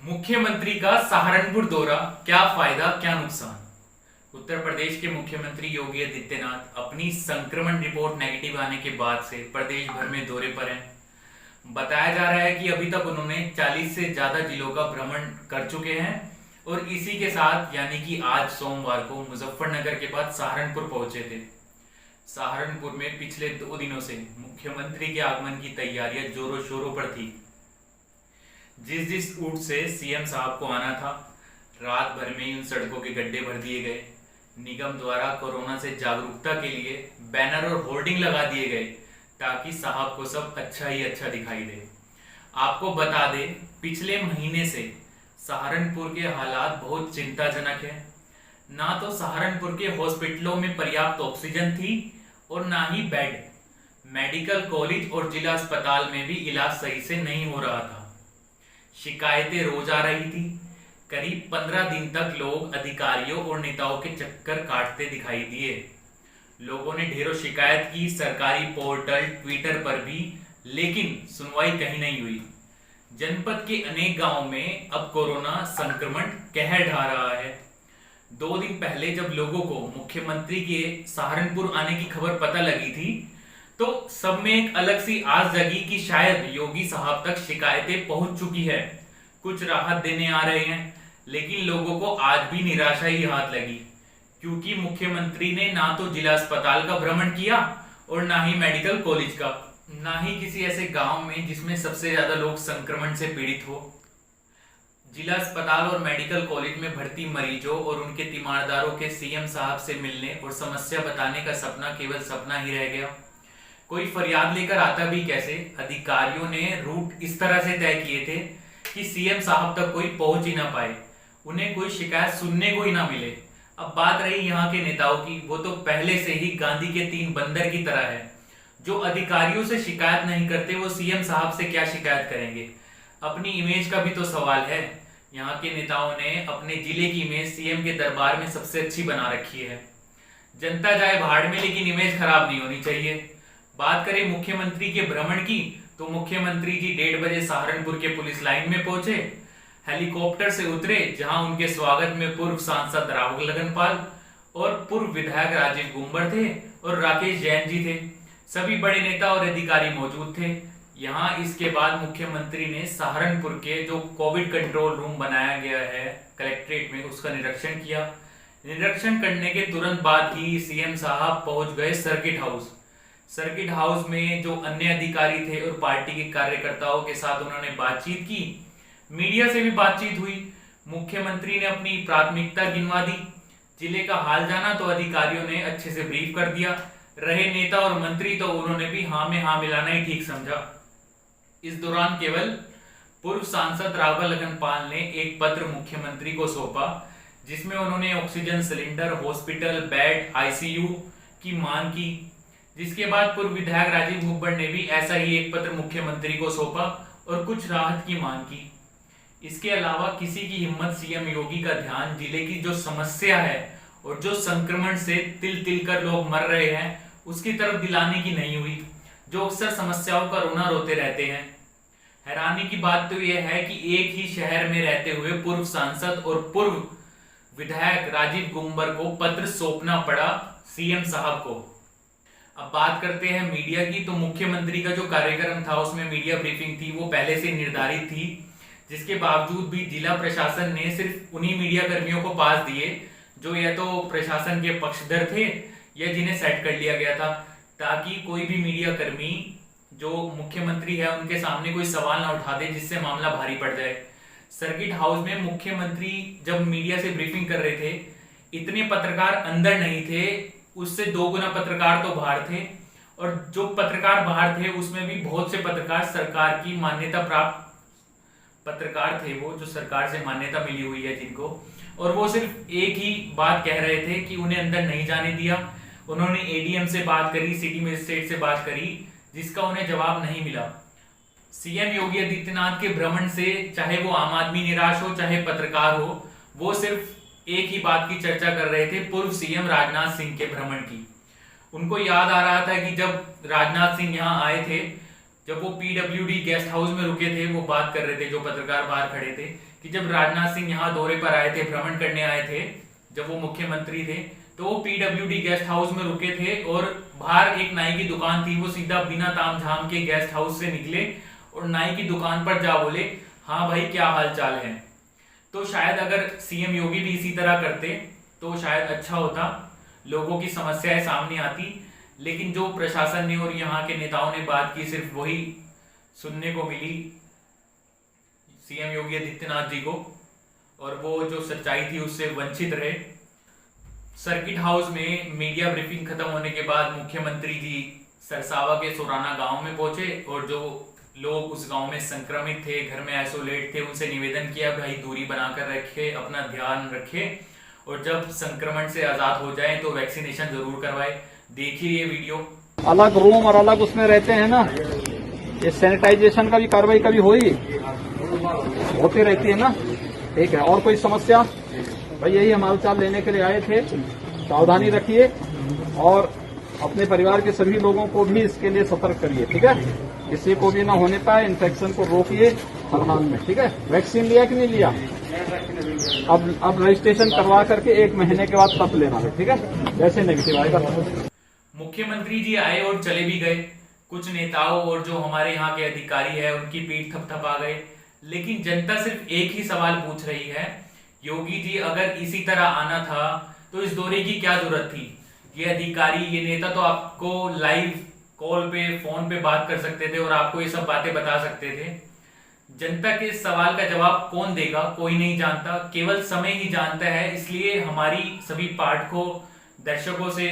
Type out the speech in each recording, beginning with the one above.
मुख्यमंत्री का सहारनपुर दौरा, क्या फायदा क्या नुकसान। उत्तर प्रदेश के मुख्यमंत्री योगी आदित्यनाथ अपनी संक्रमण रिपोर्ट नेगेटिव आने के बाद से प्रदेश भर में दौरे पर हैं। बताया जा रहा है कि अभी तक उन्होंने 40 से ज्यादा जिलों का भ्रमण कर चुके हैं और इसी के साथ यानी कि आज सोमवार को मुजफ्फरनगर के बाद सहारनपुर पहुंचे थे। सहारनपुर में पिछले 2 दिनों से मुख्यमंत्री के आगमन की तैयारियां जोरों शोरों पर थी। जिस रूट से सीएम साहब को आना था, रात भर में उन सड़कों के गड्ढे भर दिए गए। निगम द्वारा कोरोना से जागरूकता के लिए बैनर और होर्डिंग लगा दिए गए ताकि साहब को सब अच्छा ही अच्छा दिखाई दे। आपको बता दें, पिछले महीने से सहारनपुर के हालात बहुत चिंताजनक है। ना तो सहारनपुर के हॉस्पिटलों में पर्याप्त ऑक्सीजन थी और ना ही बेड। मेडिकल कॉलेज और जिला अस्पताल में भी इलाज सही से नहीं हो रहा था। शिकायतें रोज आ रही थी। करीब 15 दिन तक लोग अधिकारियों और नेताओं के चक्कर काटते दिखाई दिए। लोगों ने ढेरों शिकायत की सरकारी पोर्टल ट्विटर पर भी, लेकिन सुनवाई कहीं नहीं हुई। जनपद के अनेक गांवों में अब कोरोना संक्रमण कहर ढा रहा है। 2 दिन पहले जब लोगों को मुख्यमंत्री के सहारनपुर आने की खबर पता लगी थी तो सब में एक अलग सी आस जगी कि शायद योगी साहब तक शिकायतें पहुंच चुकी है, कुछ राहत देने आ रहे हैं। लेकिन लोगों को आज भी निराशा ही हाथ लगी, क्योंकि मुख्यमंत्री ने ना तो जिला अस्पताल का भ्रमण किया और ना ही मेडिकल कॉलेज का, ना ही किसी ऐसे गांव में जिसमें सबसे ज्यादा लोग संक्रमण से पीड़ित हो। जिला अस्पताल और मेडिकल कॉलेज में भर्ती मरीजों और उनके तीमारदारों के सीएम साहब से मिलने और समस्या बताने का सपना केवल सपना ही रह गया। कोई फरियाद लेकर आता भी कैसे। अधिकारियों ने रूट इस तरह से तय किए थे कि सीएम साहब तक कोई पहुंच ही ना पाए, उन्हें कोई शिकायत सुनने को ही ना मिले। अब बात रही यहाँ के नेताओं की, वो तो पहले से ही गांधी के 3 बंदर की तरह है। जो अधिकारियों से शिकायत नहीं करते वो सीएम साहब से क्या शिकायत करेंगे। अपनी इमेज का भी तो सवाल है। यहाँ के नेताओं ने अपने जिले की इमेज सीएम के दरबार में सबसे अच्छी बना रखी है। जनता जाए भाड़ में, लेकिन इमेज खराब नहीं होनी चाहिए। बात करें मुख्यमंत्री के भ्रमण की, तो मुख्यमंत्री जी 1:30 बजे सहारनपुर के पुलिस लाइन में पहुंचे, हेलीकॉप्टर से उतरे, जहां उनके स्वागत में पूर्व सांसद राहुल लगनपाल और पूर्व विधायक राजीव गुंबर थे और राकेश जैन जी थे। सभी बड़े नेता और अधिकारी मौजूद थे। यहां इसके बाद मुख्यमंत्री ने सहारनपुर के जो कोविड कंट्रोल रूम बनाया गया है कलेक्ट्रेट में, उसका निरीक्षण किया। निरीक्षण करने के तुरंत बाद ही सीएम साहब पहुंच गए सर्किट हाउस। सर्किट हाउस में जो अन्य अधिकारी थे और पार्टी के कार्यकर्ताओं के साथ उन्होंने बातचीत की। मीडिया से भी बातचीत हुई। मुख्यमंत्री ने अपनी प्राथमिकता गिनवा दी। जिले का हाल जाना तो अधिकारियों ने अच्छे से ब्रीफ कर दिया। रहे नेता और मंत्री तो उन्होंने भी हाँ में हाँ मिलाना ही ठीक समझा। इस दौरान केवल पूर्व सांसद राहुल लगनपाल ने एक पत्र मुख्यमंत्री को सौंपा, जिसमें उन्होंने oxygen cylinder, hospital bed, ICU की मांग की। जिसके बाद पूर्व विधायक राजीव गुब्बर ने भी ऐसा ही एक पत्र मुख्यमंत्री को सौंपा और कुछ राहत की मांग की। इसके अलावा किसी की हिम्मत सीएम योगी का ध्यान जिले की जो समस्या है और जो संक्रमण से तिल तिल कर लोग मर रहे हैं उसकी तरफ दिलाने की नहीं हुई, जो अक्सर समस्याओं का रोना रोते रहते हैं। हैरानी की बात तो यह है कि एक ही शहर में रहते हुए पूर्व सांसद और पूर्व विधायक राजीव गुंबर को पत्र सौंपना पड़ा सीएम साहब को। अब बात करते हैं मीडिया की, तो मुख्यमंत्री का जो कार्यक्रम था उसमें मीडिया ब्रीफिंग थी, वो पहले से निर्धारित थी। जिसके बावजूद भी जिला प्रशासन ने सिर्फ उन्हीं मीडिया कर्मियों को पास दिए जो या तो प्रशासन के पक्षधर थे या जिन्हें सेट कर लिया गया था, ताकि कोई भी मीडिया कर्मी जो मुख्यमंत्री है उनके सामने कोई सवाल ना उठा दे जिससे मामला भारी पड़ जाए। सर्किट हाउस में मुख्यमंत्री जब मीडिया से ब्रीफिंग कर रहे थे, इतने पत्रकार अंदर नहीं थे, उससे 2 गुना पत्रकार तो बाहर थे। और जो पत्रकार बाहर थे उसमें भी बहुत से पत्रकार सरकार की मान्यता प्राप्त पत्रकार थे, वो जो सरकार से मान्यता मिली हुई है जिनको, और वो सिर्फ एक ही बात कह रहे थे कि उन्हें अंदर नहीं जाने दिया। उन्होंने एडीएम से बात करी, सिटी मजिस्ट्रेट से बात करी, जिसका उन्हें जवाब नहीं मिला। सीएम योगी आदित्यनाथ के भ्रमण से चाहे वो आम आदमी निराश हो चाहे पत्रकार हो, वो सिर्फ एक ही बात की चर्चा कर रहे थे, पूर्व सीएम राजनाथ सिंह के भ्रमण की। उनको याद आ रहा था कि जब राजनाथ सिंह यहाँ आए थे जब वो पीडब्ल्यूडी गेस्ट हाउस में रुके थे, वो बात कर रहे थे, जो पत्रकार बाहर खड़े थे, कि जब राजनाथ सिंह यहाँ दौरे पर आए थे, भ्रमण करने आए थे, जब वो मुख्यमंत्री थे, तो वो पीडब्ल्यूडी गेस्ट हाउस में रुके थे और बाहर एक नाई की दुकान थी, वो सीधा बिना ताम झाम के गेस्ट हाउस से निकले और नाई की दुकान पर जा बोले, हाँ भाई क्या हाल चाल है। तो शायद अगर सीएम योगी भी इसी तरह करते तो शायद अच्छा होता, लोगों की समस्याएं सामने आती। लेकिन जो प्रशासन ने और यहाँ के नेताओं ने बात की, सिर्फ वही सुनने को मिली सीएम योगी आदित्यनाथ जी को, और वो जो सच्चाई थी उससे वंचित रहे। सर्किट हाउस में मीडिया ब्रीफिंग खत्म होने के बाद मुख्यमंत्री जी सरसावा के सोराना गांव में पहुंचे और जो लोग उस गांव में संक्रमित थे, घर में आइसोलेट थे, उनसे निवेदन किया भाई दूरी बनाकर रखे, अपना ध्यान रखे और जब संक्रमण से आजाद हो जाएं तो वैक्सीनेशन जरूर करवाएं। देखिए ये वीडियो। अलग रूम और अलग उसमें रहते हैं ना, ये सैनिटाइजेशन का भी कार्रवाई कभी होती रहती है ना। ठीक है, और कोई समस्या? भाई यही हम हालचाल लेने के लिए आए थे। सावधानी रखिए और अपने परिवार के सभी लोगों को भी इसके लिए सतर्क करिए। ठीक है, किसी को भी ना होने पाए, इन्फेक्शन को रोकिए हर हाल में। ठीक है, वैक्सीन लिया कि नहीं लिया? अब रजिस्ट्रेशन करवा करके 1 महीने के बाद तब लेना है। ठीक है, जैसे नेगेटिव आएगा। मुख्यमंत्री जी आए और चले भी गए, कुछ नेताओं और जो हमारे यहाँ के अधिकारी है उनकी पीठ थपथपा गए, लेकिन जनता सिर्फ एक ही सवाल पूछ रही है, योगी जी अगर इसी तरह आना था तो इस दौरे की क्या जरूरत थी? ये अधिकारी, ये नेता तो आपको लाइव कॉल पे, फोन पे बात कर सकते थे और आपको ये सब बातें बता सकते थे। जनता के इस सवाल का जवाब कौन देगा? कोई नहीं जानता, केवल समय ही जानता है। इसलिए हमारी सभी पाठकों, दर्शकों से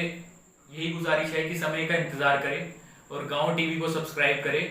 यही गुजारिश है कि समय का इंतजार करें और गांव टीवी को सब्सक्राइब करें।